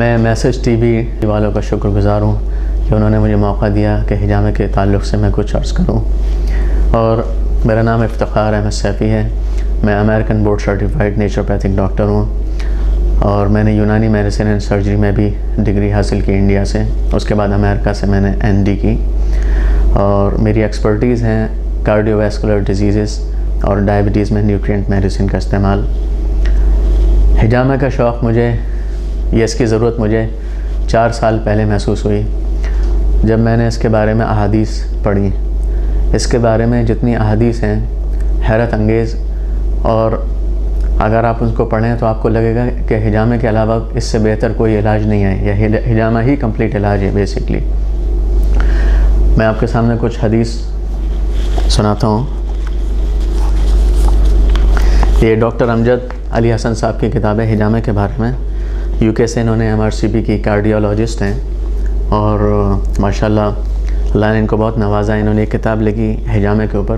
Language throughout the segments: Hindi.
मैं मैसेज टीवी वालों का शुक्रगुज़ार हूँ कि उन्होंने मुझे मौका दिया कि हिजामा के ताल्लुक़ से मैं कुछ अर्ज़ करूँ। और मेरा नाम इफ्तिखार अहमद सैफ़ी है। मैं American board certified naturopathic doctor हूँ और मैंने यूनानी मेडिसिन एंड सर्जरी में भी डिग्री हासिल की इंडिया से। उसके बाद अमेरिका से मैंने एनडी की और मेरी एक्सपर्टीज़ हैं कार्डियोवैस्कुलर डिजीज़ और डायबिटीज़ में न्यूट्रिएंट मेडिसिन का इस्तेमाल। हिजामा का शौक़ मुझे, ये इसकी ज़रूरत मुझे 4 साल पहले महसूस हुई जब मैंने इसके बारे में अहादीस पढ़ी। इसके बारे में जितनी अहादीस हैं हैरत अंगेज़, और अगर आप उसको पढ़ें तो आपको लगेगा कि हिजामे के अलावा इससे बेहतर कोई इलाज नहीं है। यह हिजामा ही कंप्लीट इलाज है बेसिकली। मैं आपके सामने कुछ हदीस सुनाता हूँ। ये डॉक्टर अमजद अली हसन साहब की किताब है हिजामे के बारे में। यूके से इन्होंने MRCP की कार्डियोलॉजिस्ट हैं और माशाल्लाह अल्लाह ने इनको बहुत नवाजा। इन्होंने एक किताब लिखी हिजामे के ऊपर,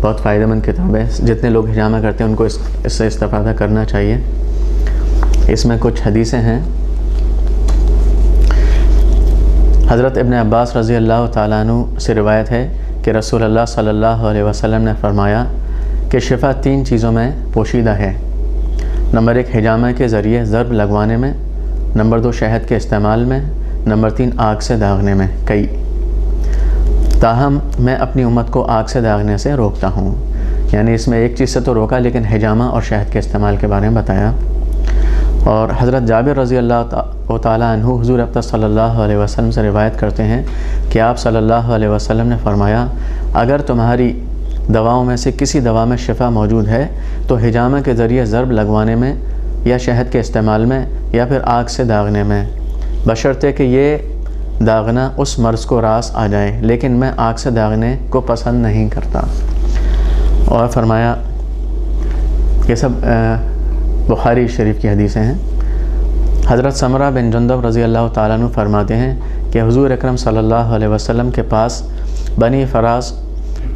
बहुत फ़ायदेमंद किताब है। जितने लोग हिजामा करते हैं उनको इससे इस्तेफ़ादा करना चाहिए। इसमें कुछ हदीसें हैं। हज़रत इब्न अब्बास रज़ी अल्लाह ताला अन्हु से रिवायत है कि रसूलुल्लाह सल्लल्लाहु अलैहि वसल्लम ने फ़रमाया कि शिफ़ा 3 चीज़ों में पोशीदा है। नंबर 1 हिजामा के ज़रिए ज़र्ब लगवाने में, नंबर 2 शहद के इस्तेमाल में, नंबर 3 आग से दागने में। कई ताहम मैं अपनी उम्मत को आग से दागने से रोकता हूँ, यानी इसमें एक चीज़ से तो रोका लेकिन हिजामा और शहद के इस्तेमाल के बारे में बताया। और हज़रत जाबिर रज़ी अल्लाह ताला अन्हु हुज़ूर अक़दस सल्लल्लाहु अलैहि वसल्लम से रिवायत करते हैं कि आप सल्लल्लाहु अलैहि वसल्लम ने फ़रमाया, अगर तुम्हारी दवाओं में से किसी दवा में शिफ़ा मौजूद है तो हिजामा के ज़रिए ज़र्ब लगवाने में या शहद के इस्तेमाल में या फिर आग से दागने में, बशर्ते कि ये दागना उस मर्ज़ को रास आ जाए, लेकिन मैं आग से दागने को पसंद नहीं करता। और फरमाया, ये सब बुखारी शरीफ की हदीसें हैं। हज़रत समरा बिन जुंदब रज़ी अल्लाह ताला अन्हु फरमाते हैं कि हुज़ूर अकरम सल्लल्लाहु अलैहि वसल्लम के पास बनी फरास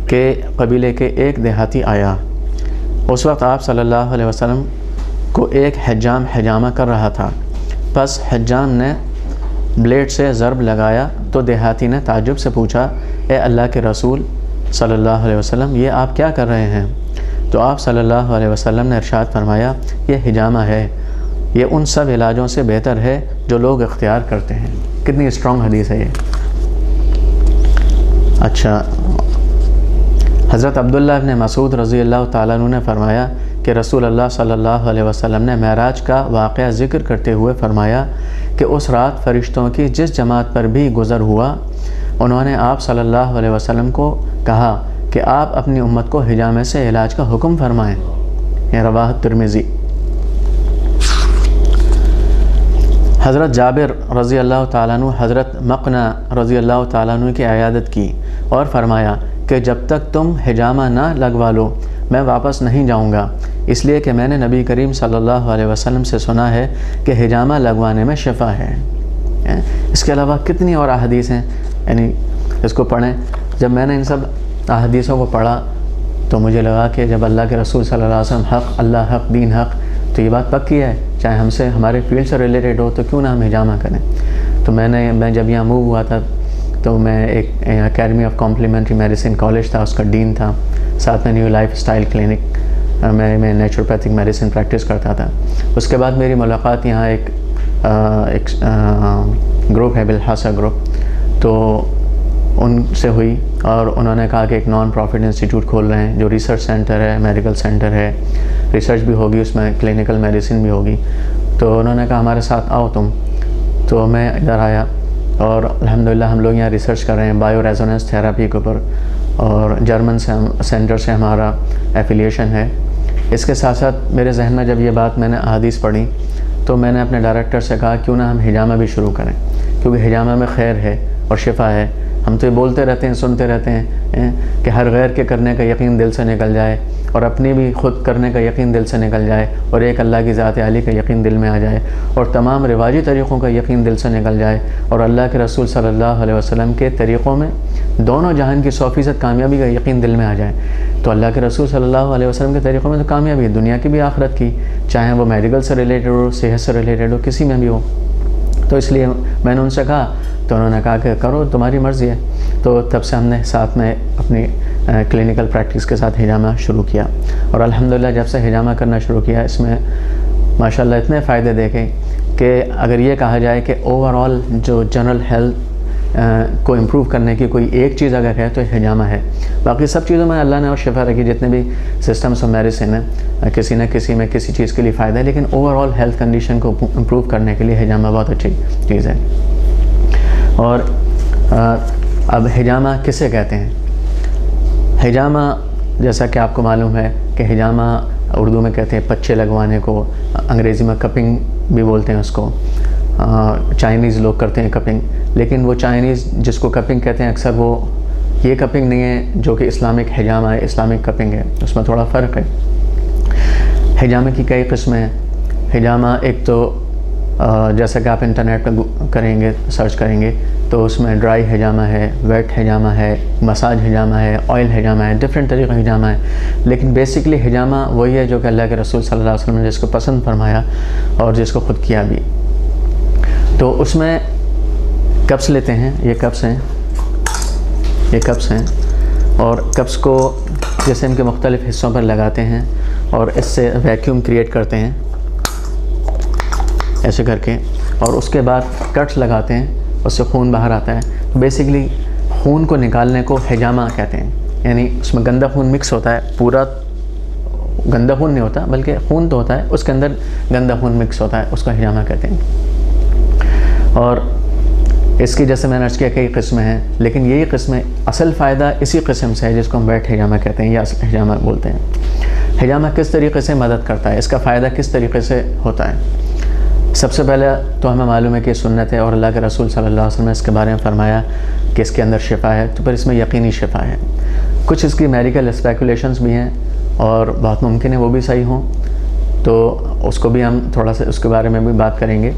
के कबीले के एक देहाती आया। उस वक्त आप सल्लल्लाहु अलैहि वसल्लम को एक हज्जाम हिजामा कर रहा था। बस हज्जाम ने ब्लेड से ज़र्ब लगाया तो देहाती ने ताज्जुब से पूछा, ए अल्लाह के रसूल सल्लल्लाहु अलैहि वसल्लम, ये आप क्या कर रहे हैं? तो आप सल्लल्लाहु अलैहि वसल्लम ने इरशाद फरमाया, ये हिजामा है, ये उन सब इलाजों से बेहतर है जो लोग इख्तियार करते हैं। कितनी स्ट्रॉन्ग हदीस है ये। अच्छा, हज़रत अब्दुल्लाह इब्न मसूद रज़ी अल्लाह ताला अन्हु ने फरमाया कि रसूल अल्लाह सल्लल्लाहु अलैहि वसल्लम ने मेराज का वाक़या ज़िक्र करते हुए फ़रमाया कि उस रात फ़रिश्तों की जिस जमात पर भी गुज़र हुआ, उन्होंने आप सल्लल्लाहु अलैहि वसल्लम को कहा कि आप अपनी उम्मत को हिजामे से इलाज का हुक्म फ़रमाएँ। ये रवाह तिर्मिज़ी। हज़रत जाबिर रज़ी अल्लाह ताला अन्हु हज़रत मक़ना रज़ी अल्लाह ताला अन्हु की अयादत की और फ़रमाया कि जब तक तुम हिजामा ना लगवा लो मैं वापस नहीं जाऊंगा, इसलिए कि मैंने नबी करीम सल्लल्लाहु अलैहि वसल्लम से सुना है कि हिजामा लगवाने में शिफ़ा है। इसके अलावा कितनी और अहादीस हैं, यानी इसको पढ़ें। जब मैंने इन सब अहादीसों को पढ़ा तो मुझे लगा कि जब अल्लाह के रसूल सल्लल्लाहु अलैहि वसल्लम हक़, अल्लाह हक़, दीन हक़, तो ये बात पक्की है, चाहे हमसे हमारे फील्ड से रिलेटेड हो तो क्यों ना हम हिजामा करें। तो मैं जब यहाँ मूव हुआ था तो मैं एक academy of complementary medicine college था, उसका डीन था, साथ में न्यू लाइफ स्टाइल क्लिनिक मैं नेचुरोपैथिक मेडिसिन प्रैक्टिस करता था। उसके बाद मेरी मुलाकात यहाँ एक ग्रुप है, बिलहासा ग्रुप, तो उनसे हुई और उन्होंने कहा कि एक नॉन प्रॉफिट इंस्टीट्यूट खोल रहे हैं जो रिसर्च सेंटर है, मेडिकल सेंटर है, रिसर्च भी होगी उसमें, क्लिनिकल मेडिसिन भी होगी। तो उन्होंने कहा हमारे साथ आओ तुम। तो मैं इधर आया और अल्हम्दुलिल्लाह हम लोग यहाँ रिसर्च कर रहे हैं बायो रेजोनेंस थेरेपी के ऊपर, और जर्मन सेंटर से हमारा एफिलिएशन है। इसके साथ साथ मेरे जहन में जब ये बात मैंने अहादीस पढ़ी तो मैंने अपने डायरेक्टर से कहा क्यों ना हम हिजामा भी शुरू करें, क्योंकि हिजामा में खैर है और शिफा है। हम तो ये बोलते रहते हैं, सुनते रहते हैं कि हर गैर के करने का यकीन दिल से निकल जाए और अपनी भी ख़ुद करने का यकीन दिल से निकल जाए और एक अल्लाह की ज़ात आली का यकीन दिल में आ जाए और तमाम रिवाजी तरीक़ों का यकीन दिल से निकल जाए और अल्लाह के रसूल सल्लल्लाहु अलैहि वसल्लम के तरीक़ों में दोनों जहान की 100% कामयाबी का यकीन दिल में आ जाए। तो अल्लाह के रसूल सल्लल्लाहु अलैहि वसल्लम के तरीक़ों में तो कामयाबी है दुनिया की भी आखिरत की, चाहे वो मेडिकल से रिलेटेड हो, सेहत से रिलेटेड हो, किसी में भी हो। तो इसलिए मैंने उनसे कहा, तो उन्होंने कहा कि करो, तुम्हारी मर्ज़ी है। तो तब से हमने साथ में अपनी क्लिनिकल प्रैक्टिस के साथ हिजामा शुरू किया, और अल्हम्दुलिल्लाह जब से हिजामा करना शुरू किया इसमें माशाल्लाह इतने फ़ायदे देखे कि अगर ये कहा जाए कि ओवरऑल जो जनरल हेल्थ को इम्प्रूव करने की कोई एक चीज़ अगर है तो हिजामा है। बाकी सब चीज़ों में अल्लाह ने और शिफा रखी, जितने भी सिस्टम्स ऑफ मेडिसिन है किसी न किसी में किसी चीज़ के लिए फ़ायदा है, लेकिन ओवरऑल हेल्थ कंडीशन को इम्प्रूव करने के लिए हिजामा बहुत अच्छी चीज़ है। और अब हिजामा किसे कहते हैं? हिजामा जैसा कि आपको मालूम है कि हिजामा उर्दू में कहते हैं पच्चे लगवाने को, अंग्रेज़ी में कपिंग भी बोलते हैं उसको, चाइनीज़ लोग करते हैं कपिंग, लेकिन वो चाइनीज़ जिसको कपिंग कहते हैं अक्सर वो ये कपिंग नहीं है जो कि इस्लामिक हिजामा है, इस्लामिक कपिंग है, उसमें थोड़ा फ़र्क है। हिजामे की कई किस्में हैं। हिजामा एक तो जैसा कि आप इंटरनेट पर करेंगे, सर्च करेंगे तो उसमें ड्राई हिजामा है, वेट हिजामा है, मसाज हिजामा है, ऑयल हिजामा है, डिफरेंट तरीक़े का हिजामा है। लेकिन बेसिकली हिजामा वही है जो कि अल्लाह के रसूल सल्लल्लाहु अलैहि वसल्लम ने जिसको पसंद फरमाया और जिसको ख़ुद किया भी। तो उसमें कप्स लेते हैं, ये कप्स हैं, ये कप्स हैं, और कप्स को जिस्म के मुख्तलिफ़ हिस्सों पर लगाते हैं और इससे वैक्यूम क्रिएट करते हैं ऐसे करके, और उसके बाद कट्स लगाते हैं, उससे खून बाहर आता है। तो बेसिकली खून को निकालने को हिजामा कहते हैं, यानी उसमें गंदा खून मिक्स होता है, पूरा गंदा खून नहीं होता बल्कि खून तो होता है, उसके अंदर गंदा खून मिक्स होता है, उसका हिजामा कहते हैं। और इसकी जैसे मैंने अर्ज़ किया कई किस्में हैं, लेकिन यही किस्में असल फ़ायदा इसी किस्म से है जिसको हम वेट हिजामा कहते हैं या हिजामा बोलते हैं। हिजामा किस तरीके से मदद करता है, इसका फ़ायदा किस तरीके से होता है? सबसे पहले तो हमें मालूम है कि सुन्नत है और अल्लाह के रसूल सल्लल्लाहु अलैहि वसल्लम ने इसके बारे में फ़रमाया कि इसके अंदर शिफ़ा है, तो पर इसमें यकीनी शिफ़ा है। कुछ इसकी मेडिकल स्पेकुलेशंस भी हैं और बहुत मुमकिन है वो भी सही हों, तो उसको भी हम थोड़ा सा उसके बारे में भी बात करेंगे,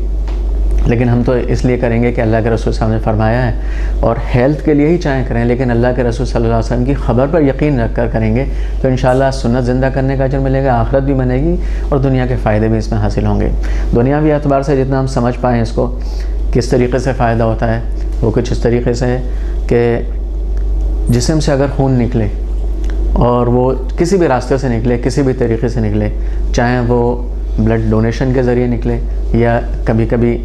लेकिन हम तो इसलिए करेंगे कि अल्लाह के रसूल साहब ने फरमाया है और हेल्थ के लिए ही चाहे करें, लेकिन अल्लाह के रसूल सल्लल्लाहु अलैहि वसल्लम की ख़बर पर यकीन रख कर करेंगे तो इंशाअल्लाह सुन्नत ज़िंदा करने का अजर मिलेगा, आखिरत भी बनेगी और दुनिया के फ़ायदे भी इसमें हासिल होंगे। दुनियावी एतबार से जितना हम समझ पाएँ इसको किस तरीके से फ़ायदा होता है, वो कुछ इस तरीके से है कि जिस्म से अगर खून निकले और वो किसी भी रास्ते से निकले, किसी भी तरीके से निकले, चाहे वो ब्लड डोनेशन के ज़रिए निकले या कभी कभी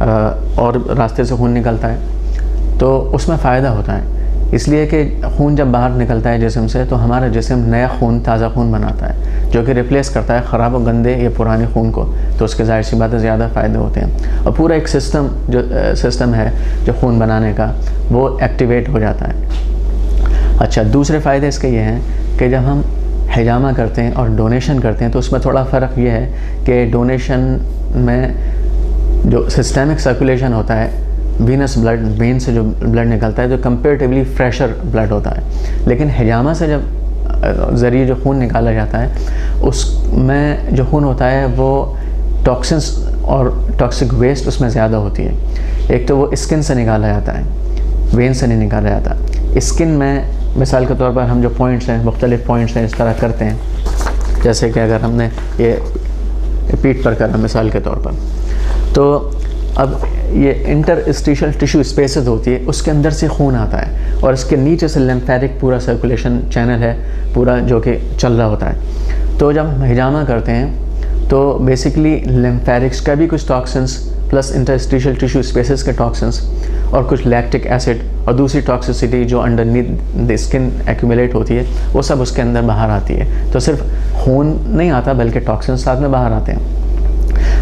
और रास्ते से खून निकलता है, तो उसमें फ़ायदा होता है। इसलिए कि खून जब बाहर निकलता है जिस्म से तो हमारा जिस्म नया खून, ताज़ा खून बनाता है जो कि रिप्लेस करता है ख़राब और गंदे या पुराने खून को, तो उसके ज़ाहिर सी बात है ज़्यादा फ़ायदे होते हैं और पूरा एक सिस्टम है जो खून बनाने का वो एक्टिवेट हो जाता है। अच्छा, दूसरे फ़ायदे इसके ये हैं कि जब हम हिजामा करते हैं और डोनेशन करते हैं तो उसमें थोड़ा फ़र्क ये है कि डोनेशन में जो सिस्टेमिक सर्कुलेशन होता है, वीनस ब्लड, वेन से जो ब्लड निकलता है, जो कंपेरेटिवली फ्रेशर ब्लड होता है, लेकिन हिजामा से जब ज़रिए जो खून निकाला जाता है उसमें जो खून होता है वो टॉक्सिन्स और टॉक्सिक वेस्ट उसमें ज़्यादा होती है। एक तो वो स्किन से निकाला जाता है, वेन से नहीं निकाला जाता। स्किन में मिसाल के तौर पर हम जो पॉइंट्स हैं, मुख्तलिफ़ पॉइंट्स हैं, इस तरह करते हैं, जैसे कि अगर हमने ये पीठ पर करा मिसाल के तौर पर, तो अब ये इंटरस्टिशियल टिश्यू स्पेसेस होती है, उसके अंदर से खून आता है और इसके नीचे से लिम्फेटिक पूरा सर्कुलेशन चैनल है पूरा जो कि चल रहा होता है। तो जब हम हिजामा करते हैं तो बेसिकली लिम्फेटिक्स का भी कुछ toxins plus interstitial tissue spaces के टॉक्सिन्स और कुछ लैक्टिक एसिड और दूसरी टॉक्सिसिटी जो अंडरनीथ द स्किन एक्यूमुलेट होती है वो सब उसके अंदर बाहर आती है। तो सिर्फ खून नहीं आता बल्कि टॉक्सिन्स साथ में बाहर आते हैं।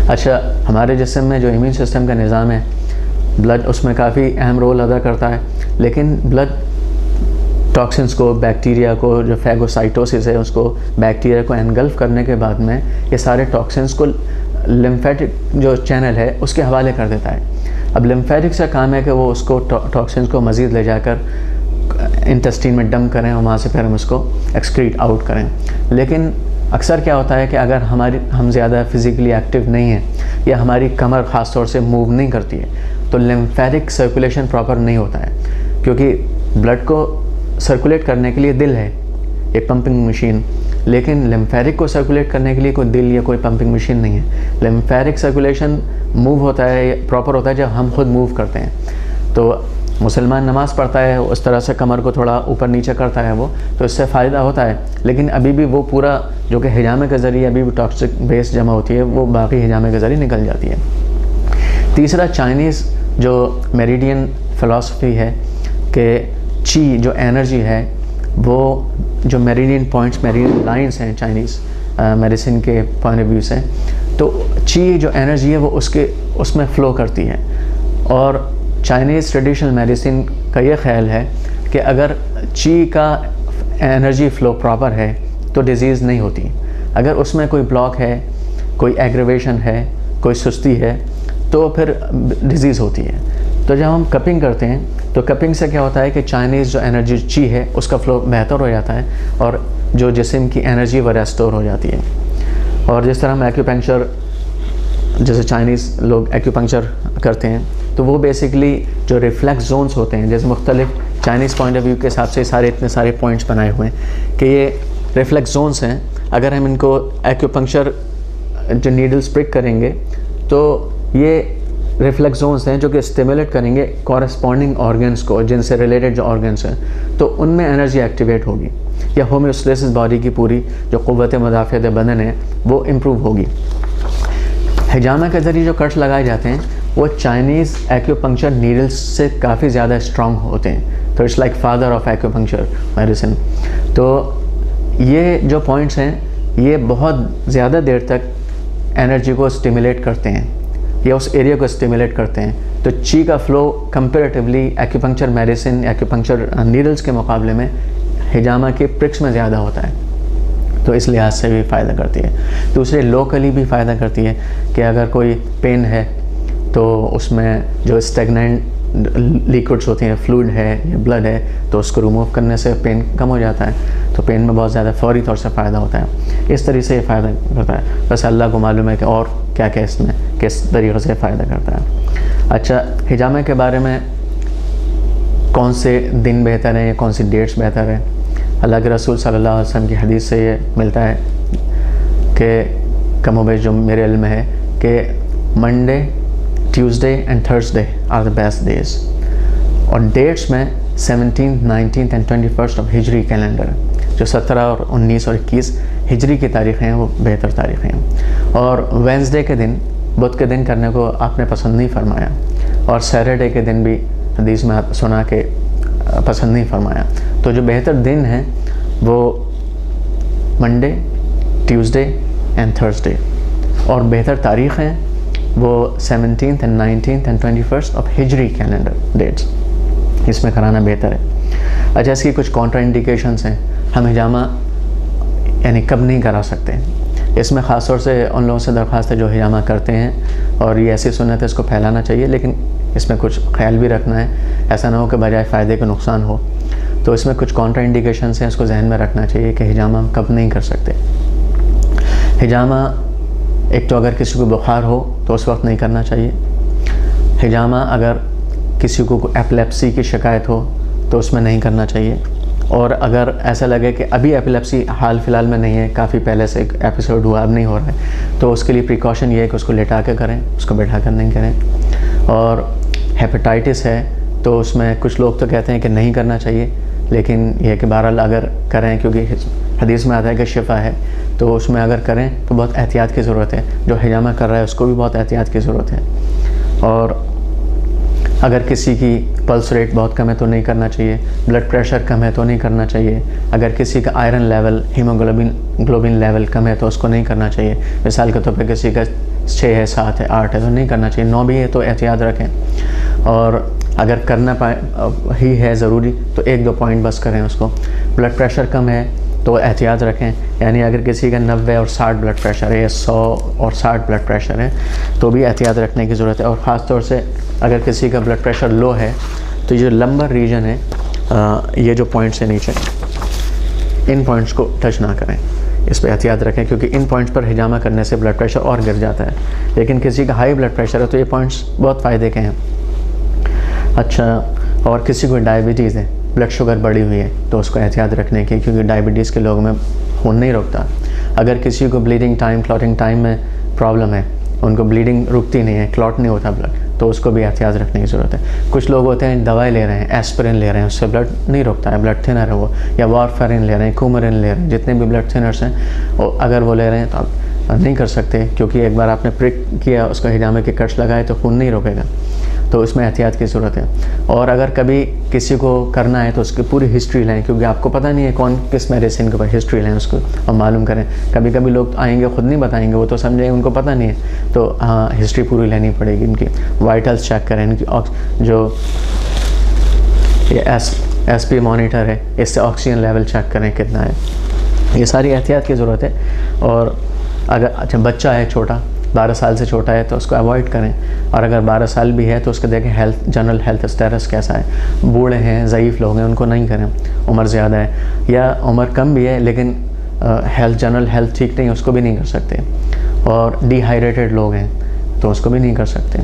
अच्छा, हमारे जिस्म में जो इम्यून सिस्टम का निज़ाम है, ब्लड उसमें काफ़ी अहम रोल अदा करता है, लेकिन ब्लड टॉक्सिन्स को, बैक्टीरिया को, जो फैगोसाइटोसिस है उसको, बैक्टीरिया को एनगल्फ करने के बाद में ये सारे टॉक्सिन्स को लिम्फेटिक जो चैनल है उसके हवाले कर देता है। अब लिम्फेटिक का काम है कि वो उसको टॉक्सिन्स को मज़ीद ले जाकर इंटेस्टाइन में डंप करें और वहाँ से फिर हम उसको एक्सक्रीट आउट करें। लेकिन अक्सर क्या होता है कि अगर हम ज़्यादा फिज़िकली एक्टिव नहीं हैं या हमारी कमर ख़ास तौर से मूव नहीं करती है तो लिम्फेटिक सर्कुलेशन प्रॉपर नहीं होता है, क्योंकि ब्लड को सर्कुलेट करने के लिए दिल है, एक पंपिंग मशीन, लेकिन लिम्फेटिक को सर्कुलेट करने के लिए कोई दिल या कोई पंपिंग मशीन नहीं है। लिम्फेटिक सर्कुलेशन मूव होता है, प्रॉपर होता है जब हम खुद मूव करते हैं। तो मुसलमान नमाज़ पढ़ता है उस तरह से कमर को थोड़ा ऊपर नीचे करता है वो, तो इससे फ़ायदा होता है, लेकिन अभी भी वो पूरा जो कि हिजामे के ज़रिए अभी भी टॉक्सिक वेस्ट जमा होती है वो बाकी हिजामे के ज़रिए निकल जाती है। तीसरा, चाइनीज़ जो मेरिडियन फ़िलासफ़ी है कि ची जो एनर्जी है वो जो मेरिडियन पॉइंट्स, मेरिडियन लाइंस हैं चाइनीज़ मेडिसिन के पॉइंट ऑफ व्यू से, तो ची जो एनर्जी है वो उसमें फ़्लो करती है। और चाइनीज़ ट्रेडिशनल मेडिसिन का ये ख्याल है कि अगर ची का एनर्जी फ़्लो प्रॉपर है तो डिज़ीज़ नहीं होती। अगर उसमें कोई ब्लॉक है, कोई एग्रेवेशन है, कोई सुस्ती है, तो फिर डिज़ीज़ होती है। तो जब हम कपिंग करते हैं तो कपिंग से क्या होता है कि चाइनीज़ जो एनर्जी ची है उसका फ़्लो बेहतर हो जाता है और जो जिस्म की एनर्जी वो रेस्टोर हो जाती है। और जिस तरह हम एक्यूपंक्चर, जैसे चाइनीज़ लोग एक्यूपंक्चर करते हैं, तो वो बेसिकली जो रिफ्लेक्स जोन्स होते हैं, जैसे मुख्तलिफ चाइनीज़ पॉइंट ऑफ व्यू के हिसाब से सारे इतने सारे पॉइंट्स बनाए हुए हैं कि ये रिफ्लेक्स जोन्स हैं। अगर हम इनको एक्यूपंक्चर जो नीडल्स प्रिक करेंगे तो ये रिफ्लेक्स जोन्स हैं जो कि स्टिमुलेट करेंगे कॉरेस्पॉन्डिंग ऑर्गन्स को, जिनसे रिलेटेड जो ऑर्गन्स हैं, तो उनमें एनर्जी एक्टिवेट होगी या होम्योस्टेसिस बॉडी की पूरी जो क़ुव्वत मुदाफ़ियत बदन है वो इम्प्रूव होगी। हिजामा के ज़रिए जो कट्स लगाए जाते हैं वो चाइनीज़ एक्यूपंक्चर नीडल्स से काफ़ी ज़्यादा स्ट्रॉन्ग होते हैं, तो it's like father of acupuncture medicine. तो ये जो पॉइंट्स हैं ये बहुत ज़्यादा देर तक एनर्जी को स्टिमुलेट करते हैं या उस एरिया को स्टिमुलेट करते हैं। तो ची का flow comparatively acupuncture medicine, acupuncture needles के मुकाबले में हिजामा के प्रिक्स में ज़्यादा होता है, तो इस लिहाज से भी फ़ायदा करती है। दूसरे लोकली भी फ़ायदा करती है कि अगर कोई पेन है तो उसमें जो स्टेगनेंट लिक्विड्स होती हैं, फ्लूइड है या ब्लड है, तो उसको रिमूव करने से पेन कम हो जाता है, तो पेन में बहुत ज़्यादा फौरी तौर से फ़ायदा होता है। इस तरीके से ये फ़ायदा करता है। बस अल्लाह को मालूम है कि और क्या क्या इसमें किस तरीक़े से फ़ायदा करता है। अच्छा, हिजामे के बारे में कौन से दिन बेहतर हैं या कौन सी डेट्स बेहतर है, अल्लाह के रसूल सल्लल्लाहु अलैहि वसल्लम की हदीस से ये मिलता है कि कमोबेश जो मेरे इल्म में है कि Monday, Tuesday and Thursday are the best days. और डेट्स में 17, 19 एंड 21 ऑफ हिजरी कैलेंडर, जो 17 और 19 और 21 हिजरी की तारीख़ें हैं वो बेहतर तारीख़ें हैं। और वेंसडे के दिन, बुध के दिन करने को आपने पसंद नहीं फरमाया, और सैटरडे के दिन भी हदीस में सुना के पसंद नहीं फरमाया। तो जो बेहतर दिन हैं वो मंडे, ट्यूसडे एंड थर्सडे, और बेहतर तारीख़ हैं वो 17th and 19th and 21 of हिजरी कैलेंडर डेट्स, इसमें कराना बेहतर है। अच्छा, इसकी कुछ कॉन्ट्रा इंडिकेशंस हैं। हम हिजामा यानी कब नहीं करा सकते, इसमें ख़ास तौर से उन लोगों से दरख्वास्त है जो हिजामा करते हैं और ये ऐसी सुन्नत है इसको फैलाना चाहिए, लेकिन इसमें कुछ ख्याल भी रखना है, ऐसा ना हो कि बजाय फ़ायदे का नुकसान हो। तो इसमें कुछ कॉन्ट्रा इंडिकेशंस हैं, इसको जहन में रखना चाहिए कि हिजामा हम कब नहीं कर सकते। हिजामा एक तो अगर किसी को बुखार हो तो उस वक्त नहीं करना चाहिए। हिजामा अगर किसी को एपिलेप्सी की शिकायत हो तो उसमें नहीं करना चाहिए। और अगर ऐसा लगे कि अभी एपिलेप्सी हाल फ़िलहाल में नहीं है, काफ़ी पहले से एक एपिसोड हुआ, अब नहीं हो रहा है, तो उसके लिए प्रिकॉशन ये है कि उसको लेटा के करें, उसको बैठा कर नहीं करें। और हेपेटाइटिस है तो उसमें कुछ लोग तो कहते हैं कि नहीं करना चाहिए, लेकिन यह कि बहरहाल अगर करें, क्योंकि हदीस में आता है कि शिफा है, तो उसमें अगर करें तो बहुत एहतियात की ज़रूरत है। जो हिजामा कर रहा है उसको भी बहुत एहतियात की ज़रूरत है। और अगर किसी की पल्स रेट बहुत कम है तो नहीं करना चाहिए, ब्लड प्रेशर कम है तो नहीं करना चाहिए, अगर किसी का आयरन लेवल, हीमोग्लोबिन लेवल कम है तो उसको नहीं करना चाहिए। मिसाल के तौर पर किसी का 6 है, 7 है, 8 है तो नहीं करना चाहिए, 9 भी है तो एहतियात रखें। और अगर करना पाए ही है ज़रूरी तो 1-2 पॉइंट बस करें उसको। ब्लड प्रेशर कम है तो एहतियात रखें, यानी अगर किसी का 90 और 60 ब्लड प्रेशर है या 100 और 60 ब्लड प्रेशर है तो भी एहतियात रखने की ज़रूरत है। और ख़ास तौर से अगर किसी का ब्लड प्रेशर लो है तो ये लंबर रीजन है, ये जो पॉइंट्स है नीचे, इन पॉइंट्स को टच ना करें, इस पर एहतियात रखें, क्योंकि इन पॉइंट्स पर हिजामा करने से ब्लड प्रेशर और गिर जाता है। लेकिन किसी का हाई ब्लड प्रेशर है तो ये पॉइंट्स बहुत फ़ायदे के हैं। अच्छा, और किसी को डायबिटीज़ है ब्लड शुगर बढ़ी हुई है तो उसको एहतियात रखने की, क्योंकि डायबिटीज़ के लोगों में खून नहीं रुकता। अगर किसी को ब्लीडिंग टाइम, क्लॉटिंग टाइम में प्रॉब्लम है, उनको ब्लीडिंग रुकती नहीं है, क्लॉट नहीं होता ब्लड, तो उसको भी एहतियात रखने की ज़रूरत है। कुछ लोग होते हैं दवाई ले रहे हैं, एस्पिरिन ले रहे हैं, उससे ब्लड नहीं रुकता है, ब्लड थिनर है वो, या वारफेरिन ले रहे हैं, कूमरिन ले रहे हैं, जितने भी ब्लड थिनर्स हैं, और अगर वो ले रहे हैं तो आप नहीं कर सकते, क्योंकि एक बार आपने प्रिक किया, उसको हिजामे के कट्स लगाए तो खून नहीं रुकेगा, तो उसमें एहतियात की ज़रूरत है। और अगर कभी किसी को करना है तो उसकी पूरी हिस्ट्री लें, क्योंकि आपको पता नहीं है कौन किस मेडिसिन के ऊपर, हिस्ट्री लें उसको और मालूम करें। कभी कभी लोग आएंगे खुद नहीं बताएंगे, वो तो समझेंगे उनको पता नहीं है, तो हाँ हिस्ट्री पूरी लेनी पड़ेगी इनकी। वाइटल्स चेक करें इनकी, जो ये SP मॉनिटर है, इससे ऑक्सीजन लेवल चेक करें कितना है। ये सारी एहतियात की ज़रूरत है। और अगर अच्छा बच्चा है छोटा, 12 साल से छोटा है, तो उसको अवॉइड करें। और अगर 12 साल भी है तो उसको देखें हेल्थ, जनरल हेल्थ स्टेटस कैसा है। बूढ़े हैं, ज़ईफ़ लोग हैं, उनको नहीं करें। उम्र ज़्यादा है या उम्र कम भी है लेकिन हेल्थ, जनरल हेल्थ ठीक नहीं है, उसको भी नहीं कर सकते। और डिहाइड्रेटेड लोग हैं तो उसको भी नहीं कर सकते।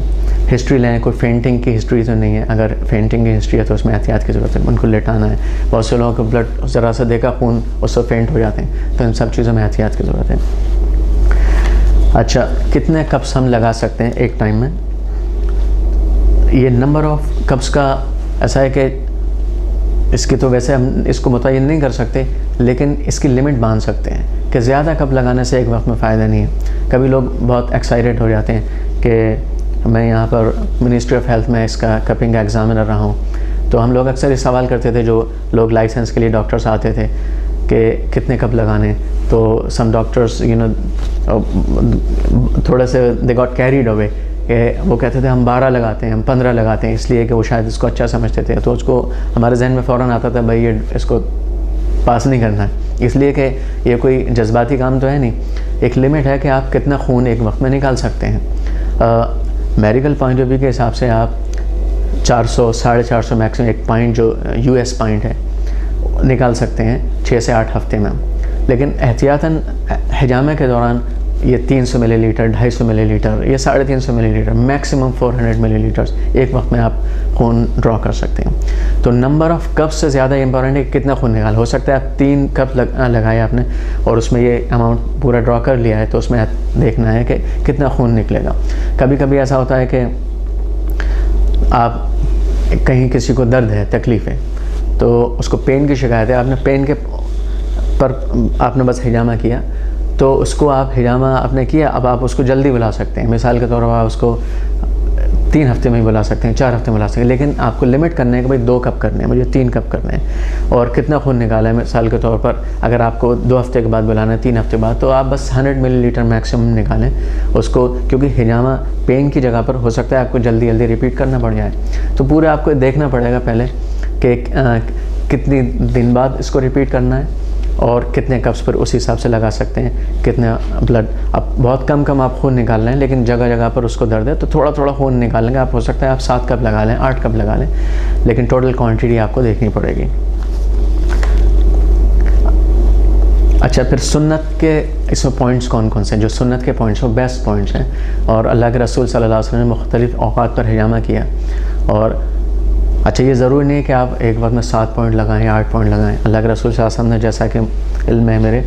हिस्ट्री लें, कोई फेंटिंग की हिस्ट्री तो नहीं है, अगर फेंटिंग की हिस्ट्री है तो उसमें एहतियात की ज़रूरत है, उनको लेटाना है। बहुत से लोगों को ब्लड ज़रा सा देखा खून, उससे फेंट हो जाते हैं, तो इन सब चीज़ों में एहतियात की ज़रूरत है। अच्छा, कितने कप्स हम लगा सकते हैं एक टाइम में? ये नंबर ऑफ कप्स का ऐसा है कि इसकी तो वैसे हम इसको मुतय्यन नहीं कर सकते, लेकिन इसकी लिमिट बांध सकते हैं कि ज़्यादा कप लगाने से एक वक्त में फ़ायदा नहीं है। कभी लोग बहुत एक्साइटेड हो जाते हैं कि मैं यहाँ पर मिनिस्ट्री ऑफ हेल्थ में इसका कपिंग का एग्ज़ामिनर रहा हूँ, तो हम लोग अक्सर ये सवाल करते थे, जो लोग लाइसेंस के लिए डॉक्टर्स आते थे कि कितने कप लगाने, तो सम डॉक्टर्स थोड़ा से दे गॉट कैरीड अवे, कि वो कहते थे हम 12 लगाते हैं, हम 15 लगाते हैं, इसलिए कि वो शायद इसको अच्छा समझते थे। तो उसको हमारे जहन में फ़ौरन आता था भाई ये इसको पास नहीं करना है, इसलिए कि ये कोई जज्बाती काम तो है नहीं। एक लिमिट है कि आप कितना खून एक वक्त में निकाल सकते हैं। मेडिकल पॉइंट ऑफ व्यू के हिसाब से आप 400, 450 मैक्सिमम एक पॉइंट जो US पॉइंट है निकाल सकते हैं 6 से 8 हफ्ते में। लेकिन एहतियातन हिजामे के दौरान ये 300 मिलीलीटर, 250 मिलीलीटर, ये 350 मिलीलीटर, मैक्सिमम 400 मिलीलीटर्स एक वक्त में आप खून ड्रॉ कर सकते हैं। तो नंबर ऑफ़ कप्स से ज़्यादा इंपॉर्टेंट है कितना खून निकाल। हो सकता है आप 3 कप लगाए आपने और उसमें ये अमाउंट पूरा ड्रॉ कर लिया है, तो उसमें देखना है कि कितना खून निकलेगा। कभी कभी ऐसा होता है कि आप कहीं किसी को दर्द है, तकलीफ़ है, तो उसको पेन की शिकायत है, आपने पेन के पर आपने बस हिजामा किया, तो उसको आप हिजामा आपने किया, अब आप उसको जल्दी बुला सकते हैं। मिसाल के तौर पर आप उसको 3 हफ्ते में ही बुला सकते हैं, 4 हफ्ते में बुला सकते हैं, लेकिन आपको लिमिट करने है कि भाई 2 कप करने हैं, मुझे 3 कप करने हैं। और कितना खून निकाला है, मिसाल के तौर पर अगर आपको 2 हफ्ते के बाद बुलाना है, 3 हफ्ते बाद, तो आप बस 100 मिलीलीटर मैक्सिमम निकालें उसको, क्योंकि हिजामा पेन की जगह पर हो सकता है आपको जल्दी जल्दी रिपीट करना पड़ जाए। तो पूरे आपको देखना पड़ेगा पहले कि कितनी दिन बाद इसको रिपीट करना है और कितने कप्स पर उस हिसाब से लगा सकते हैं, कितना ब्लड। अब बहुत कम आप खून निकाल रहे हैं, लेकिन जगह जगह पर उसको दर्द है, तो थोड़ा थोड़ा खून निकालेंगे आप। हो सकता है आप 7 कप लगा लें, 8 कप लगा लें, लेकिन टोटल क्वांटिटी आपको देखनी पड़ेगी। अच्छा, फिर सुन्नत के इसमें पॉइंट्स कौन कौन से हैं? जो सुन्नत के पॉइंट्स, वो बेस्ट पॉइंट्स हैं, और अल्लाह के रसूल सल्लल्लाहु अलैहि वसल्लम ने मुख्तलिफ़ औक़ात पर हिजामा किया। और अच्छा, ये ज़रूरी नहीं है कि आप एक वक्त में 7 पॉइंट लगाएं, 8 पॉइंट लगाएं। अल्लाह के रसूल सल्लल्लाहु अलैहि वसल्लम ने, जैसा कि इल्म है मेरे,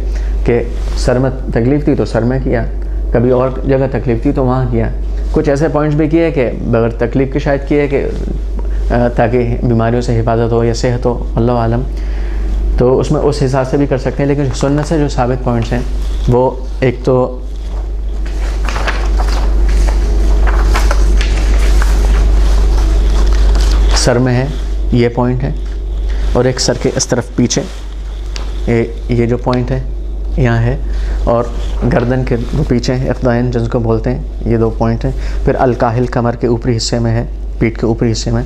कि सर में तकलीफ़ थी तो सर में किया, कभी और जगह तकलीफ़ थी तो वहाँ किया। कुछ ऐसे पॉइंट्स भी किए कि बगैर तकलीफ़ के शायद किए कि ताकि बीमारियों से हिफाजत हो या सेहत हो, अल्लाह आलम, तो उसमें उस हिसाब से भी कर सकते हैं। लेकिन सुन्नत से जो साबित पॉइंट्स हैं वो एक तो सर में है, ये पॉइंट है, और एक सर के इस तरफ पीछे ये जो पॉइंट है यहाँ है, और गर्दन के दो पीछे हैं, इक़दाइन जिसको बोलते हैं, ये 2 पॉइंट हैं। फिर अलकाहिल कमर के ऊपरी हिस्से में है, पीठ के ऊपरी हिस्से में।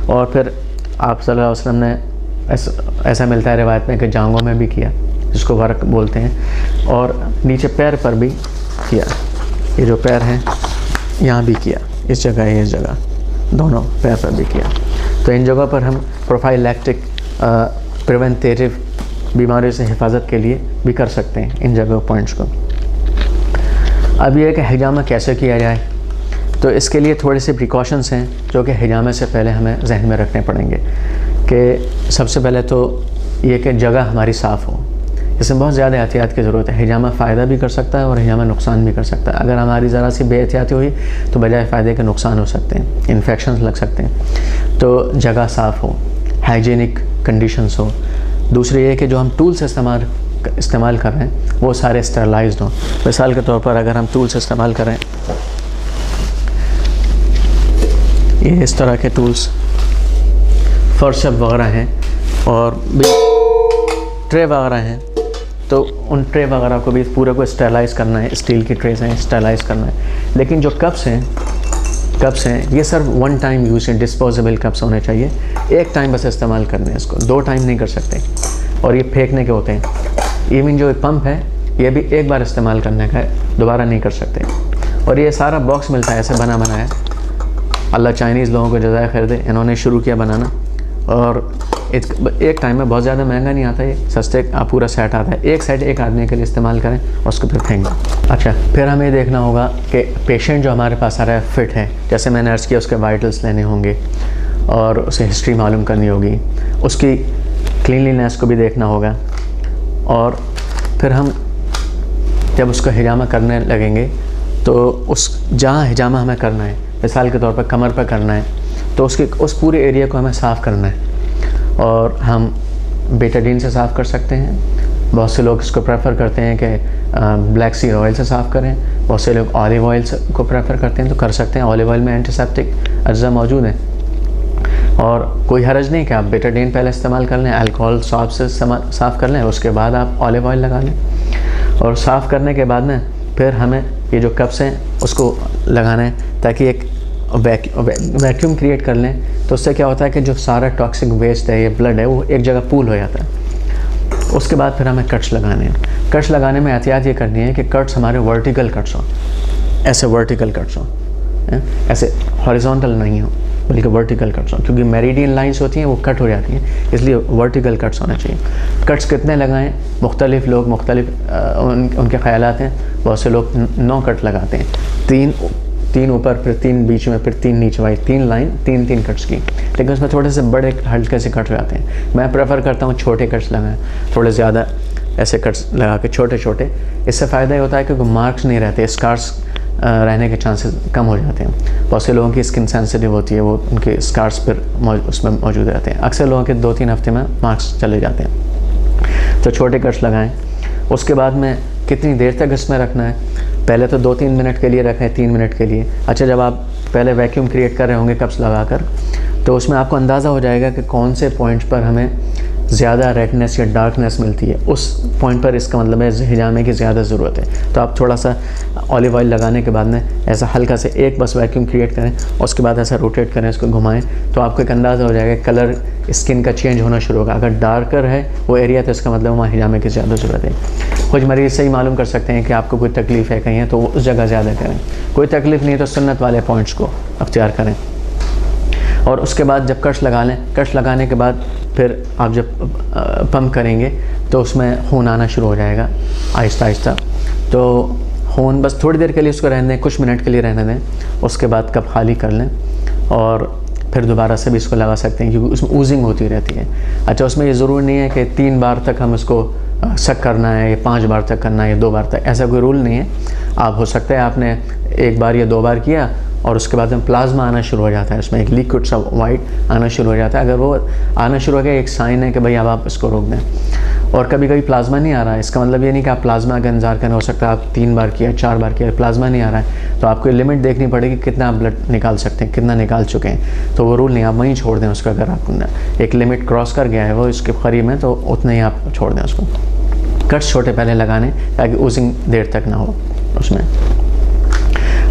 और फिर आप सल्लल्लाहु अलैहि वसल्लम ने ऐसा मिलता है रिवायत में कि जांघों में भी किया, जिसको वर्क बोलते हैं, और नीचे पैर पर भी किया, ये जो पैर हैं यहाँ भी किया, इस जगह इस जगह, दोनों पैर पर भी किया। तो इन जगहों पर हम प्रोफाइलैक्टिक प्रिवेंटिव बीमारियों से हिफाजत के लिए भी कर सकते हैं इन जगह पॉइंट्स को। अब यह है कि हिजामा कैसे किया जाए, तो इसके लिए थोड़े से प्रिकॉशंस हैं जो कि हिजामे से पहले हमें जहन में रखने पड़ेंगे कि सबसे पहले तो ये कि जगह हमारी साफ़ हो। इसमें बहुत ज़्यादा एहतियात की ज़रूरत है। हिजामा फ़ायदा भी कर सकता है और हिजामा नुकसान भी कर सकता है। अगर हमारी ज़रा सी बेएहतियाती हुई तो बजाय फ़ायदे के नुकसान हो सकते हैं, इन्फेक्शन लग सकते हैं। तो जगह साफ़ हो, हाइजीनिक कंडीशंस हो। दूसरी ये कि जो हम टूल्स इस्तेमाल कर रहे हैं वो सारे स्टरलाइज्ड हों। मिसाल के तौर पर अगर हम टूल्स इस्तेमाल करें, ये इस तरह के टूल्स फर्श वगैरह हैं और भी ट्रे वगैरह हैं, तो उन ट्रे वगैरह को भी पूरे को स्टरलाइज़ करना है। स्टील की ट्रेस हैं, स्टरलाइज़ करना है। लेकिन जो कप्स हैं ये सिर्फ वन टाइम यूज़ है, डिस्पोजेबल कप्स होने चाहिए। एक टाइम बस इस्तेमाल करने हैं इसको, 2 टाइम नहीं कर सकते। और ये फेंकने के होते हैं। इवन जो पंप है ये भी एक बार इस्तेमाल करने का है, दोबारा नहीं कर सकते। और ये सारा बॉक्स मिलता है ऐसे बना बनाया। अल्लाह चाइनीज़ लोगों को जज़ाय खैर दे, इन्होंने शुरू किया बनाना। और एक टाइम में बहुत ज़्यादा महंगा नहीं आता, ये सस्ते पूरा सेट आता है। एक सेट एक आदमी के लिए इस्तेमाल करें और उसको फिर फेंक दें। अच्छा, फिर हमें देखना होगा कि पेशेंट जो हमारे पास आ रहा है फ़िट है। जैसे मैंने अर्ज़ किया, उसके वाइटल्स लेने होंगे और उसे हिस्ट्री मालूम करनी होगी, उसकी क्लीनलीनेस को भी देखना होगा। और फिर हम जब उसको हिजामा करने लगेंगे तो जहाँ हिजामा हमें करना है, मिसाल के तौर पर कमर पर करना है, तो उस पूरे एरिया को हमें साफ़ करना है। और हम बेटाडीन से साफ़ कर सकते हैं। बहुत से लोग इसको प्रेफर करते हैं कि ब्लैक सीड ऑयल से साफ़ करें। बहुत से लोग ऑलिव ऑयल को प्रेफर करते हैं, तो कर सकते हैं। ऑलिव ऑयल में एंटीसेप्टिक अज्जा मौजूद हैं और कोई हर्ज नहीं कि आप बेटाडीन पहले इस्तेमाल कर लें, अल्कोहल साफ से साफ़ कर लें, उसके बाद आप ऑलिव ऑयल लगा लें। और साफ़ करने के बाद में फिर हमें ये जो कप्स हैं उसको लगाना है, ताकि एक वैक्यूम क्रिएट कर लें। तो उससे क्या होता है कि जो सारा टॉक्सिक वेस्ट है, ये ब्लड है, वो एक जगह पूल हो जाता है। उसके बाद फिर हमें कट्स लगाने हैं। कट्स लगाने में एहतियात ये करनी है कि कट्स हमारे वर्टिकल कट्स हों, ऐसे वर्टिकल कट्स हों, ऐसे हॉरिजॉन्टल नहीं हो, बल्कि वर्टिकल कट्स हों। क्योंकि मेरिडियन लाइंस होती हैं वो कट हो जाती हैं, इसलिए वर्टिकल कट्स होने चाहिए। कट्स कितने लगाएं, मुख्तलिफ लोग उनके ख्यालात हैं। बहुत से लोग 9 कट लगाते हैं, 3 ऊपर, फिर 3 बीच में, फिर 3 नीचे वाली 3 लाइन, 3 कट्स की। लेकिन उसमें थोड़े से बड़े हल्के से कट हो जाते हैं। मैं प्रेफर करता हूँ छोटे कट्स लगाएं, थोड़े ज़्यादा ऐसे कट्स लगा के छोटे छोटे। इससे फ़ायदा ये होता है क्योंकि मार्क्स नहीं रहते, स्कार्स रहने के चांसेस कम हो जाते हैं। बहुत से लोगों की स्किन सेंसिटिव होती है, वो उनके स्कार्स पर उसमें मौजूद रहते हैं। अक्सर लोगों के 2-3 हफ्ते में मार्क्स चले जाते हैं। तो छोटे कट्स लगाएं। उसके बाद में कितनी देर तक इसमें रखना है, पहले तो 2-3 मिनट के लिए रखें, 3 मिनट के लिए। अच्छा, जब आप पहले वैक्यूम क्रिएट कर रहे होंगे कप्स लगाकर, तो उसमें आपको अंदाज़ा हो जाएगा कि कौन से पॉइंट पर हमें ज़्यादा रेडनेस या डार्कनेस मिलती है। उस पॉइंट पर इसका मतलब है हिजामे की ज़्यादा ज़रूरत है। तो आप थोड़ा सा ऑलिव ऑयल लगाने के बाद में ऐसा हल्का से एक बस वैक्यूम क्रिएट करें, उसके बाद ऐसा रोटेट करें, इसको घुमाएं, तो आपको एक अंदाज़ा हो जाएगा कलर स्किन का चेंज होना शुरू होगा। अगर डार्कर है वो एरिया तो इसका मतलब वहाँ हिजामे की ज़्यादा ज़रूरत है। कुछ मरीज़ से ही मालूम कर सकते हैं कि आपको कोई तकलीफ़ है कहीं है, तो उस जगह ज़्यादा करें। कोई तकलीफ़ नहीं है तो सुन्नत वाले पॉइंट्स को अख्तियार करें। और उसके बाद जब कट्स लगा लें, कट्स लगाने के बाद फिर आप जब पंप करेंगे तो उसमें खून आना शुरू हो जाएगा आहिस्ता आहिस्ता। तो खून बस थोड़ी देर के लिए उसको रहने दें, कुछ मिनट के लिए रहने दें। उसके बाद कप खाली कर लें और फिर दोबारा से भी इसको लगा सकते हैं, क्योंकि उसमें ऊजिंग होती रहती है। अच्छा, उसमें ये ज़रूर नहीं है कि 3 बार तक हम इसको सक करना है, या 5 बार तक करना है, या 2 बार तक, ऐसा कोई रूल नहीं है। आप हो सकता है आपने 1 बार या 2 बार किया और उसके बाद में प्लाज्मा आना शुरू हो जाता है, उसमें एक लिक्विड सा वाइट आना शुरू हो जाता है। अगर वो आना शुरू हो गया, एक साइन है कि भाई अब आप इसको रोक दें। और कभी कभी प्लाज्मा नहीं आ रहा है, इसका मतलब ये नहीं कि आप प्लाज्मा का इंतजार करें। हो सकता है आप 3 बार किया, 4 बार किया, प्लाज्मा नहीं आ रहा है, तो आपको लिमिट देखनी पड़ेगी कितना आप ब्लड निकाल सकते हैं, कितना निकाल चुके हैं। तो वो रूल नहीं, आप वहीं छोड़ दें उसको। अगर आप एक लिमिट क्रॉस कर गया है वो इसके करीब में, तो उतना ही आप छोड़ दें उसको। कट्स छोटे पहले लगाने ताकि ऊजिंग देर तक ना हो उसमें।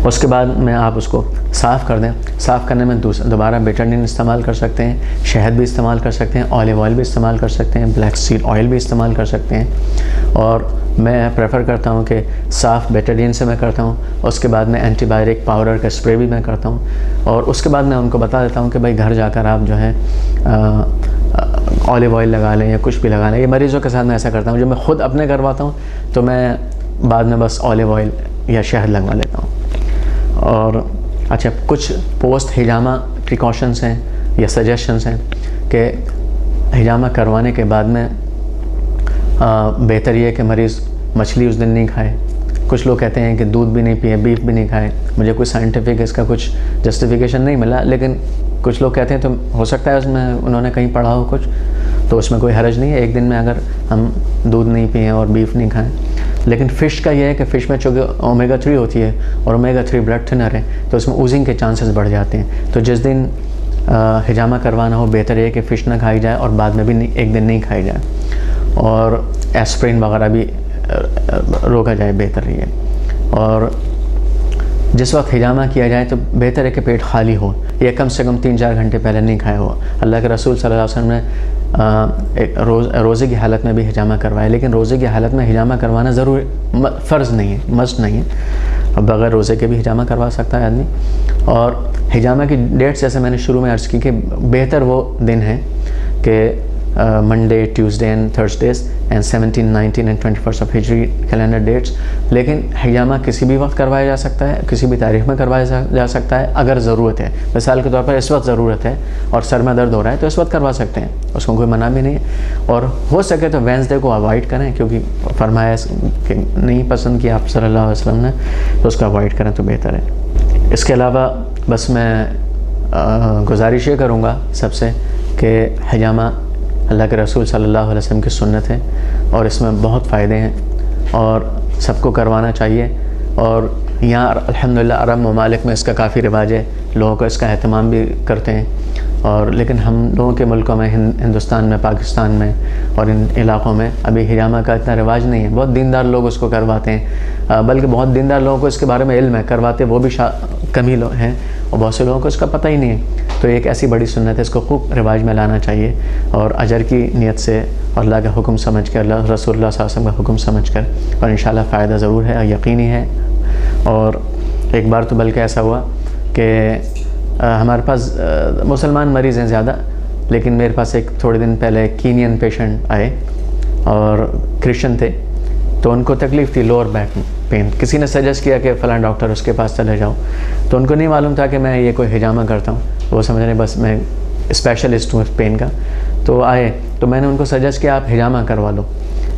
उसके बाद में आप उसको साफ़ कर दें। साफ़ करने में दोबारा बेटाडीन इस्तेमाल कर सकते हैं, शहद भी इस्तेमाल कर सकते हैं, ऑलिव ऑयल भी इस्तेमाल कर सकते हैं, ब्लैक सीड ऑयल भी इस्तेमाल कर सकते हैं। और मैं प्रेफर करता हूँ कि साफ़ बेटाडीन से मैं करता हूँ। उसके बाद में एंटीबायोटिक पाउडर का स्प्रे भी मैं करता हूँ। और उसके बाद मैं उनको बता देता हूँ कि भाई घर जाकर आप जो है ऑलिव ऑयल लगा लें या कुछ भी लगा लें। ये मरीज़ों के साथ मैं ऐसा करता हूँ। जब मैं ख़ुद अपने करवाता हूँ तो मैं बाद में बस ऑलिव ऑयल या शहद लगवा लेता हूँ। और अच्छा, कुछ पोस्ट हिजामा प्रिकॉशंस हैं या सजेशंस हैं कि हिजामा करवाने के बाद में बेहतर ये है कि मरीज़ मछली उस दिन नहीं खाए। कुछ लोग कहते हैं कि दूध भी नहीं पिए, बीफ भी नहीं खाए। मुझे कोई साइंटिफिक इसका कुछ जस्टिफिकेशन नहीं मिला, लेकिन कुछ लोग कहते हैं, तो हो सकता है उसमें उन्होंने कहीं पढ़ा हो कुछ, तो उसमें कोई हर्ज नहीं है एक दिन में अगर हम दूध नहीं पिए और बीफ नहीं खाएं। लेकिन फ़िश का ये है कि फ़िश में चूँकि ओमेगा 3 होती है और ओमेगा 3 ब्लड थिनर है, तो उसमें ऊजिंग के चांसेस बढ़ जाते हैं। तो जिस दिन हिजामा करवाना हो, बेहतर ये है कि फ़िश ना खाई जाए और बाद में भी एक दिन नहीं खाई जाए, और एस्प्रिन वगैरह भी रोका जाए, बेहतर ये। और जिस वक्त हिजामा किया जाए तो बेहतर है कि पेट खाली हो, या कम से कम 3-4 घंटे पहले नहीं खाया हो। अल्लाह के रसूल सल्लल्लाहु अलैहि वसल्लम ने एक रोज़े की हालत में भी हिजामा करवाया, लेकिन रोज़े की हालत में हिजामा करवाना ज़रूरी फ़र्ज़ नहीं है, मस्ट नहीं है। अब बग़ैर रोज़े के भी हिजामा करवा सकता है आदमी। और हिजामा की डेट्स जैसे मैंने शुरू में अर्ज़ की कि बेहतर वो दिन है कि Monday, Tuesday and Thursdays and 17, 19 and 21 of हिजरी कैलेंडर डेट्स। लेकिन हिजामा किसी भी वक्त करवाया जा सकता है, किसी भी तारीख में करवाया जा सकता है अगर ज़रूरत है। मिसाल के तौर पर इस वक्त ज़रूरत है और सर में दर्द हो रहा है तो इस वक्त करवा सकते हैं, उसको कोई मना भी नहीं है। और हो सके तो वेंसडे को अवॉइड करें, क्योंकि फरमाया कि नहीं पसंद किया आप सल्लल्लाहु अलैहि वसल्लम ने, तो उसको अवॉइड करें तो बेहतर है। इसके अलावा बस मैं गुजारिश ये करूँगा सबसे कि हिजामा अल्लाह के रसूल सल्लल्लाहु अलैहि वसल्लम की सुन्नत है और इसमें बहुत फ़ायदे हैं और सबको करवाना चाहिए। और यहाँ अल्हम्दुलिल्लाह अरब ममालिक में इसका काफ़ी रिवाज है, लोगों को इसका एहतमाम भी करते हैं। और लेकिन हम लोगों के मुल्कों में, हिंदुस्तान में, पाकिस्तान में और इन इलाक़ों में अभी हिजामा का इतना रिवाज नहीं है। बहुत दीनदार लोग उसको करवाते हैं, बल्कि बहुत दीनदार लोगों को इसके बारे में इल्म है, करवाते वो भी कम ही लोग हैं, और बहुत से लोगों को इसका पता ही नहीं है। तो एक ऐसी बड़ी सुन्नत है, इसको खूब रिवाज में लाना चाहिए और अजर की नीयत से और अल्लाह का हुक्म समझ कर, रसूलुल्लाह सल्लल्लाहु अलैहि वसल्लम का हुक्म समझ कर, और इंशाल्लाह फ़ायदा ज़रूर है और यकीनी है। और एक बार तो बल्कि ऐसा हुआ कि हमारे पास मुसलमान मरीज़ हैं ज़्यादा, लेकिन मेरे पास एक थोड़े दिन पहले कीनियन पेशेंट आए और क्रिश्चियन थे, तो उनको तकलीफ़ थी लोअर बैक पेन। किसी ने सजेस्ट किया कि फ़लाँ डॉक्टर उसके पास चले जाओ, तो उनको नहीं मालूम था कि मैं ये कोई हिजामा करता हूँ। वो समझ रहे बस मैं स्पेशलिस्ट हूँ पेन का। तो आए तो मैंने उनको सजेस्ट किया आप हिजामा करवा लो।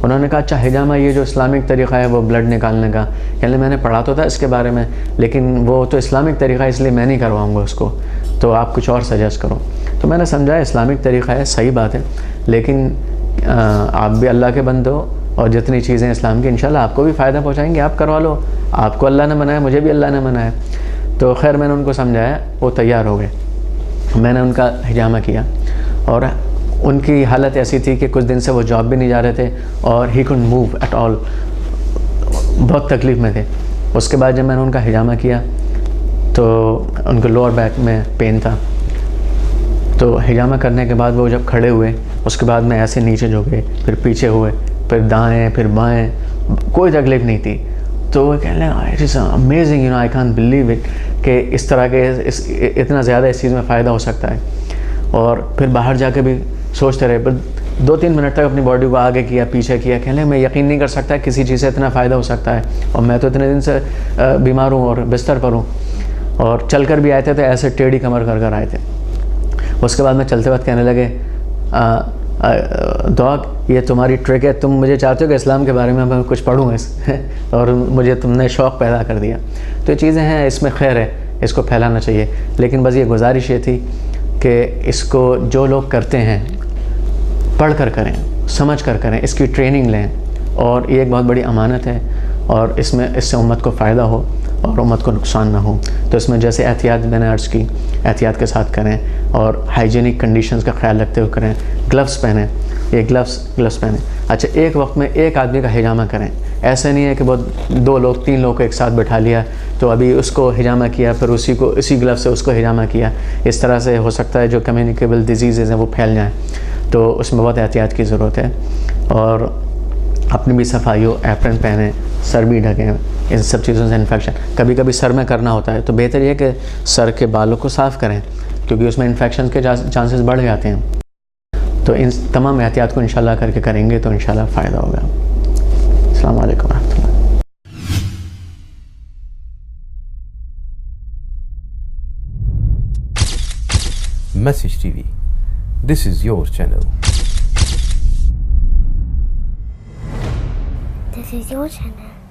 उन्होंने कहा अच्छा हिजामा ये जो इस्लामिक तरीक़ा है वो ब्लड निकालने का, कहने मैंने पढ़ा तो था इसके बारे में, लेकिन वो तो इस्लामिक तरीक़ा है इसलिए मैं नहीं करवाऊँगा उसको, तो आप कुछ और सजेस्ट करो। तो मैंने समझा इस्लामिक तरीक़ा है, सही बात है, लेकिन आप भी अल्लाह के बंदे हो और जितनी चीज़ें इस्लाम की इंशाल्लाह आपको भी फ़ायदा पहुँचाएंगे, आप करवा लो। आपको अल्लाह ने मनाया, मुझे भी अल्लाह ने मनाया। तो खैर मैंने उनको समझाया, वो तैयार हो गए। मैंने उनका हिजामा किया और उनकी हालत ऐसी थी कि कुछ दिन से वो जॉब भी नहीं जा रहे थे और he couldn't move at all, बहुत तकलीफ़ में थे। उसके बाद जब मैंने उनका हिजामा किया तो उनको लोअर बैक में पेन था, तो हिजामा करने के बाद वो जब खड़े हुए, उसके बाद में ऐसे नीचे झुके, फिर पीछे हुए, फिर दाएं, फिर बाएं, कोई तकलीफ़ नहीं थी। तो वो कह रहे it is amazing, you know, I can't believe it कि इस तरह के इतना ज़्यादा इस चीज़ में फ़ायदा हो सकता है। और फिर बाहर जाके भी सोचते रहे, पर 2-3 मिनट तक अपनी बॉडी को आगे किया, पीछे किया, कहने मैं यकीन नहीं कर सकता किसी चीज़ से इतना फ़ायदा हो सकता है, और मैं तो इतने दिन से बीमार हूँ और बिस्तर पर हूँ, और चल कर भी आए थे तो ऐसे टेढ़ी कमर कर कर आए थे। उसके बाद मैं चलते वक्त कहने लगे डॉग ये तुम्हारी ट्रिक है, तुम मुझे चाहते हो कि इस्लाम के बारे में मैं कुछ पढ़ूँ और मुझे तुमने शौक़ पैदा कर दिया। तो ये चीज़ें हैं, इसमें खैर है, इसको फैलाना चाहिए। लेकिन बस ये गुजारिश ये थी कि इसको जो लोग करते हैं पढ़ कर करें, समझ कर करें, इसकी ट्रेनिंग लें, और ये एक बहुत बड़ी अमानत है और इससे उम्मत को फ़ायदा हो और उम्मत को नुकसान ना हो। तो इसमें जैसे एहतियात मैंने अर्ज़ की, एहतियात के साथ करें और हाइजीनिक कंडीशंस का ख्याल रखते हुए करें। ग्लव्स पहनें, ये ग्लव्स पहनें। अच्छा, एक वक्त में एक आदमी का हिजामा करें, ऐसे नहीं है कि बहुत 2 लोग 3 लोग को एक साथ बैठा लिया तो अभी उसको हिजामा किया, फिर उसी ग्लव से उसको हिजामा किया। इस तरह से हो सकता है जो कम्युनिकेबल डिजीज़ हैं वो फैल जाएँ, तो उसमें बहुत एहतियात की ज़रूरत है। और अपनी भी सफाई हो, एप्रन पहने, सर भी ढकें, इन सब चीज़ों से इन्फेक्शन कभी कभी सर में करना होता है, तो बेहतर ये कि सर के बालों को साफ़ करें, क्योंकि उसमें इन्फेक्शन के चांसेस बढ़ जाते हैं। तो इन तमाम एहतियात को इंशाल्लाह करके करेंगे तो इंशाल्लाह फ़ायदा होगा। अस्सलाम वालेकुम रहमतुल्लाह। Message TV. This is your channel. This is your channel.